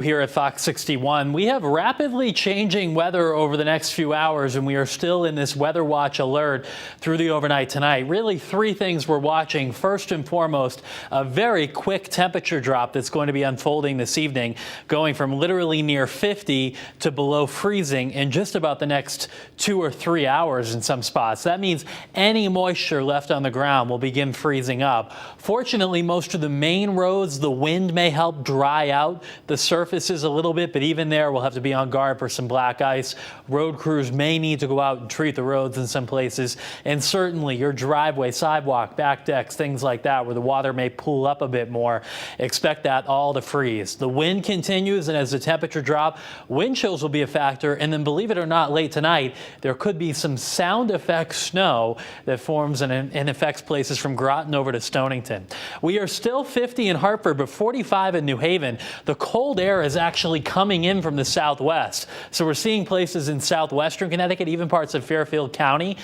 Here at Fox 61, we have rapidly changing weather over the next few hours, and we are still in this weather watch alert through the overnight tonight. Really, three things we're watching. First and foremost, a very quick temperature drop that's going to be unfolding this evening, going from literally near 50 to below freezing in just about the next 2 or 3 hours in some spots. That means any moisture left on the ground will begin freezing up. Fortunately, most of the main roads, the wind may help dry out the surfaces a little bit, but even there we'll have to be on guard for some black ice. Road crews may need to go out and treat the roads in some places, and certainly your driveway, sidewalk, back decks, things like that where the water may pool up a bit more, expect that all to freeze. The wind continues, and as the temperature drop, wind chills will be a factor, and then believe it or not, late tonight there could be some sound effect snow that forms and affects places from Groton over to Stonington. We are still 50 in Hartford, but 45 in New Haven. The cold air is actually coming in from the southwest. So we're seeing places in southwestern Connecticut, even parts of Fairfield County,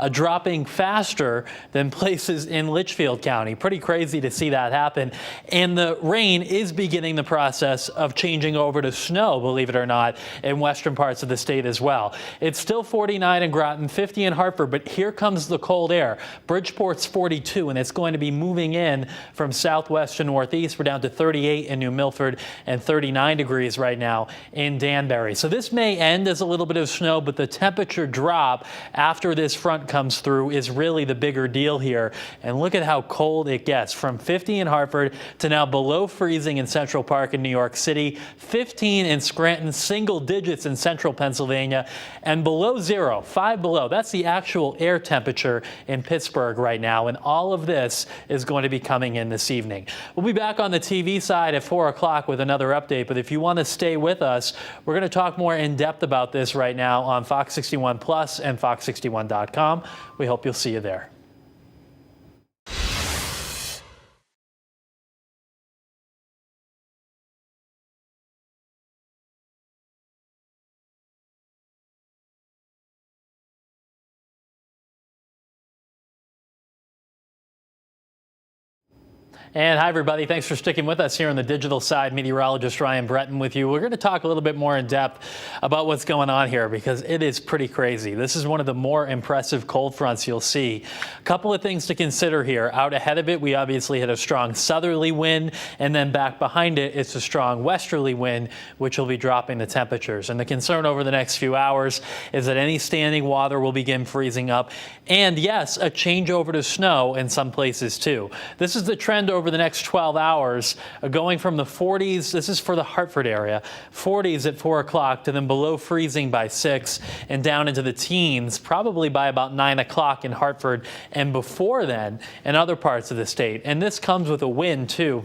dropping faster than places in Litchfield County. Pretty crazy to see that happen. And the rain is beginning the process of changing over to snow, believe it or not, in western parts of the state as well. It's still 49 in Groton, 50 in Hartford, but here comes the cold air. Bridgeport's 42, and it's going to be moving in from southwest to northeast. We're down to 38 in New Milford and 39 degrees right now in Danbury. So this may end as a little bit of snow, but the temperature drop after this front comes through is really the bigger deal here. And look at how cold it gets, from 50 in Hartford to now below freezing in Central Park in New York City, 15 in Scranton, single digits in central Pennsylvania, and below zero, 5 below. That's the actual air temperature in Pittsburgh right now, and all of this is going to be coming in this evening. We'll be back on the TV side at 4 o'clock with another update, but if you want to stay with us, we're going to talk more in depth about this right now on Fox 61 Plus and fox61.com. We hope you'll see you there. And hi, everybody. Thanks for sticking with us here on the digital side. Meteorologist Ryan Breton with you. We're going to talk a little bit more in depth about what's going on here because it is pretty crazy. This is one of the more impressive cold fronts you'll see. A couple of things to consider here. Out ahead of it, we obviously had a strong southerly wind, and then back behind it, it's a strong westerly wind, which will be dropping the temperatures. And the concern over the next few hours is that any standing water will begin freezing up. And yes, a changeover to snow in some places too. This is the trend over the next 12 hours, going from the 40s, this is for the Hartford area, 40s at 4 o'clock to then below freezing by 6 and down into the teens, probably by about 9 o'clock in Hartford and before then in other parts of the state. And this comes with a wind too.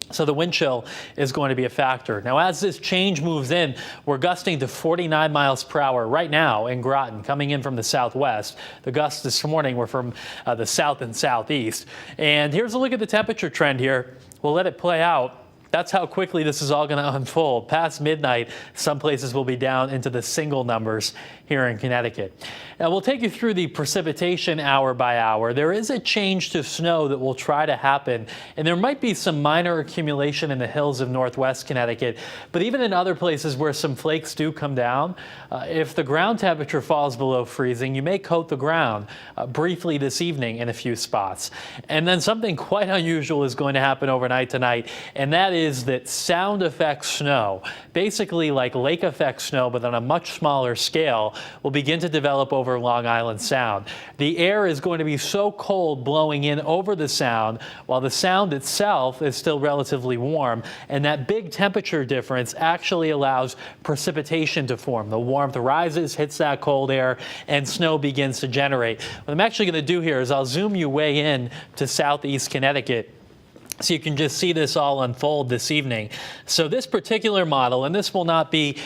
So the wind chill is going to be a factor. Now, as this change moves in, we're gusting to 49 miles per hour right now in Groton, coming in from the southwest. The gusts this morning were from the south and southeast. And here's a look at the temperature trend here. We'll let it play out. That's how quickly this is all going to unfold. Past midnight, some places will be down into the single numbers here in Connecticut. Now, we'll take you through the precipitation hour by hour. There is a change to snow that will try to happen, and there might be some minor accumulation in the hills of northwest Connecticut. But even in other places where some flakes do come down, if the ground temperature falls below freezing, you may coat the ground briefly this evening in a few spots. And then something quite unusual is going to happen overnight tonight, and that is that sound effect snow, basically like lake effect snow, but on a much smaller scale, will begin to develop over Long Island Sound. The air is going to be so cold blowing in over the sound, while the sound itself is still relatively warm, and that big temperature difference actually allows precipitation to form. The warmth rises, hits that cold air, and snow begins to generate. What I'm actually going to do here is I'll zoom you way in to southeast Connecticut, so you can just see this all unfold this evening. So this particular model, and this will not be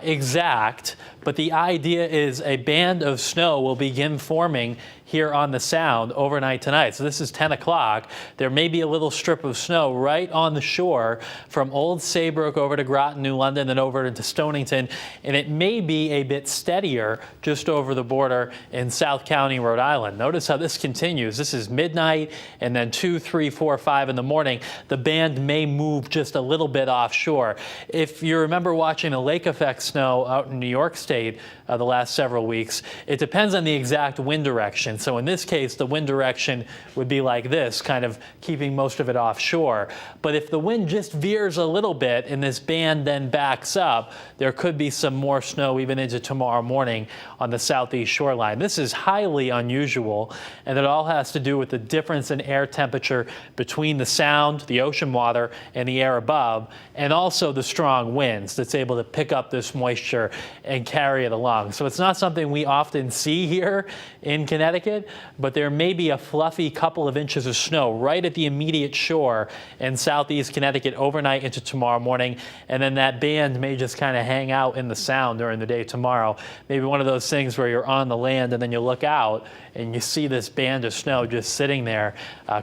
exact, but the idea is a band of snow will begin forming here on the Sound overnight tonight. So this is 10 o'clock. There may be a little strip of snow right on the shore from Old Saybrook over to Groton, New London, then over into Stonington, and it may be a bit steadier just over the border in South County, Rhode Island. Notice how this continues. This is midnight, and then 2, 3, 4, 5 in the morning. The band may move just a little bit offshore. If you remember watching the lake effect snow out in New York State the last several weeks, it depends on the exact wind direction. So in this case, the wind direction would be like this, kind of keeping most of it offshore. But if the wind just veers a little bit and this band then backs up, there could be some more snow even into tomorrow morning on the southeast shoreline. This is highly unusual, and it all has to do with the difference in air temperature between the Sound, the ocean water, and the air above, and also the strong winds that's able to pick up this moisture and carry it along. So it's not something we often see here in Connecticut, but there may be a fluffy couple of inches of snow right at the immediate shore in southeast Connecticut overnight into tomorrow morning, and then that band may just kind of hang out in the Sound during the day tomorrow. Maybe one of those things where you're on the land and then you look out and you see this band of snow just sitting there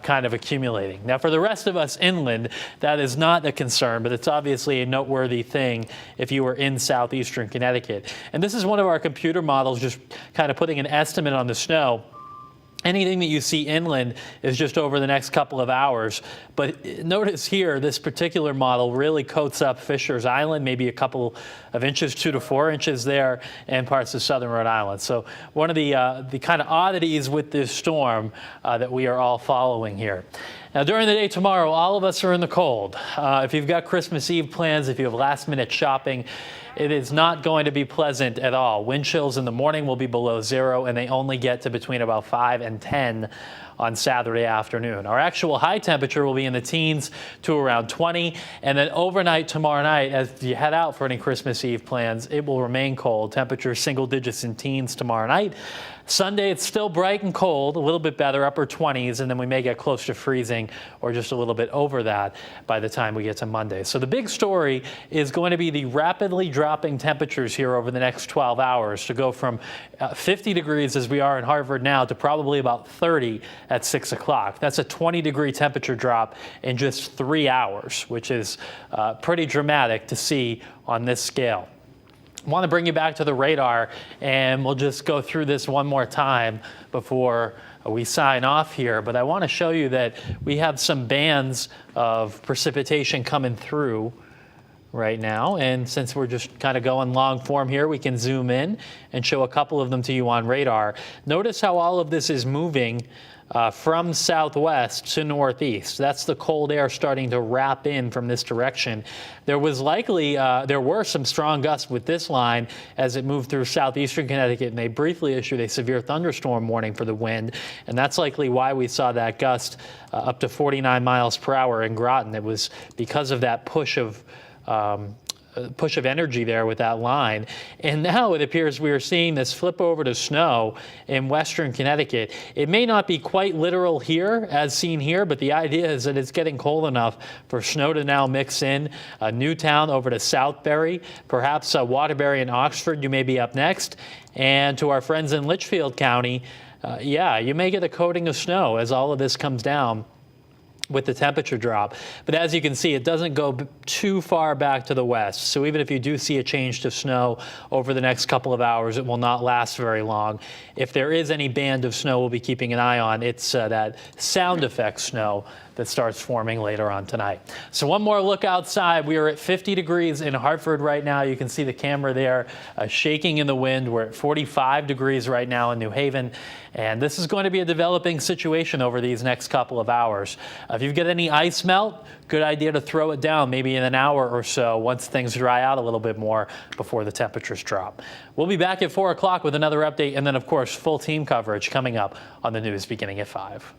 kind of accumulating. Now for the rest of us inland, that is not a concern, but it's obviously a noteworthy thing if you were in southeastern Connecticut. And this is one of our computer models just kind of putting an estimate on the snow. Anything that you see inland is just over the next couple of hours. But notice here, this particular model really coats up Fisher's Island, maybe a couple of inches, 2 to 4 inches there, and parts of southern Rhode Island. So one of the kind of oddities with this storm that we are all following here. Now, during the day tomorrow, all of us are in the cold. If you've got Christmas Eve plans, if you have last-minute shopping, it is not going to be pleasant at all. Wind chills in the morning will be below 0, and they only get to between about 5 and 10 on Saturday afternoon. Our actual high temperature will be in the teens to around 20, and then overnight tomorrow night, as you head out for any Christmas Eve plans, it will remain cold. Temperatures single digits in teens tomorrow night. Sunday, it's still bright and cold, a little bit better, upper 20s, and then we may get close to freezing or just a little bit over that by the time we get to Monday. So the big story is going to be the rapidly dropping temperatures here over the next 12 hours to go from 50 degrees as we are in Hartford now to probably about 30 at 6 o'clock. That's a 20-degree temperature drop in just 3 hours, which is pretty dramatic to see on this scale. I want to bring you back to the radar, and we'll just go through this one more time before we sign off here. But I want to show you that we have some bands of precipitation coming through right now. And since we're just kind of going long form here, we can zoom in and show a couple of them to you on radar. Notice how all of this is moving from southwest to northeast. That's the cold air starting to wrap in from this direction. There were some strong gusts with this line as it moved through southeastern Connecticut, and they briefly issued a severe thunderstorm warning for the wind, and that's likely why we saw that gust up to 49 miles per hour in Groton. It was because of that push of energy there with that line. And now it appears we are seeing this flip over to snow in western Connecticut. It may not be quite literal here as seen here, but the idea is that it's getting cold enough for snow to now mix in. Newtown over to Southbury, perhaps Waterbury and Oxford, you may be up next. And to our friends in Litchfield County, yeah, you may get a coating of snow as all of this comes down with the temperature drop. But as you can see, it doesn't go too far back to the west. So even if you do see a change to snow over the next couple of hours, it will not last very long. If there is any band of snow we'll be keeping an eye on, it's that sound effect snow that starts forming later on tonight. So one more look outside. We are at 50 degrees in Hartford right now. You can see the camera there shaking in the wind. We're at 45 degrees right now in New Haven. And this is going to be a developing situation over these next couple of hours. If you've got any ice melt, good idea to throw it down maybe in an hour or so once things dry out a little bit more before the temperatures drop. We'll be back at 4 o'clock with another update, and then of course full team coverage coming up on the news beginning at 5.